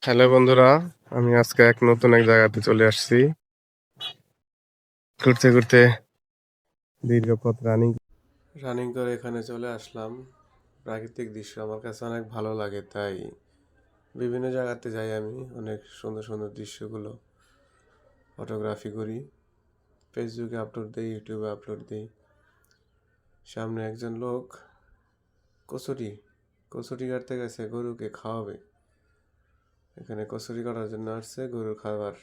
Hello বন্ধুরা, আমি আজকে নতুন এক জায়গাতে চলে আসছি। ঘুরতে ঘুরতে দীর্ঘ পথ রানিং করে এখানে চলে আসলাম। প্রাকৃতিক দৃশ্য আমার কাছে অনেক ভালো লাগে, তাই বিভিন্ন জায়গাতে যাই। আমি অনেক সুন্দর সুন্দর দৃশ্যগুলো ফটোগ্রাফি করি, ফেসবুকে আপলোড দিই, ইউটিউবে আপলোড দিই। সামনে একজন লোক কচুরি কচুরি কাটতে গেছে, গরুকে খাওয়াবে। এখানে কচুরি কাটার জন্য আসছে, গরুর খাবার।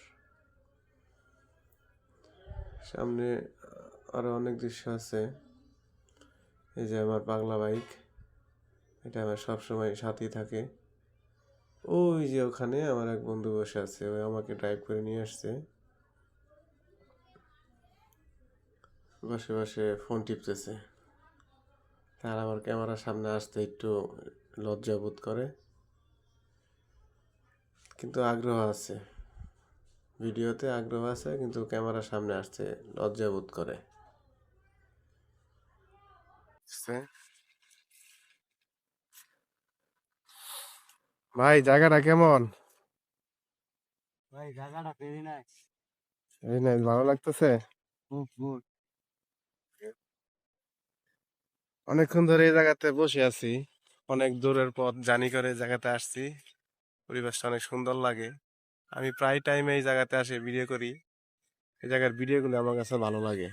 সামনে আরো অনেক দৃশ্য আছে। এই যে আমার পাগলা বাইক, এটা আমার সবসময় সাথেই থাকে। ওই যে ওখানে আমার এক বন্ধু বসে আছে, ওই আমাকে ড্রাইভ করে নিয়ে আসছে। বসে বসে ফোন টিপতেছে। তার আমার ক্যামেরার সামনে আসতে একটু লজ্জা বোধ করে, কিন্তু আগ্রহ আছে। ভিডিওতে আগ্রহ আছে, কিন্তু ক্যামেরার সামনে আসতে লজ্জা বোধ করে। ভাই, জায়গাটা কেমন? ভাই জায়গাটা ভেরি নাইস। এই না, ভালো লাগতেছে। Good good. অনেকক্ষণ ধরে এই জায়গাতে বসে আছি। অনেক দূরের পথ জার্নি করে এই জায়গাতে আসছি। পরিবেশটা অনেক সুন্দর লাগে। আমি প্রায় টাইম এই জায়গাতে আসে ভিডিও করি। এই জায়গার ভিডিওগুলো আমার কাছে ভালো লাগে।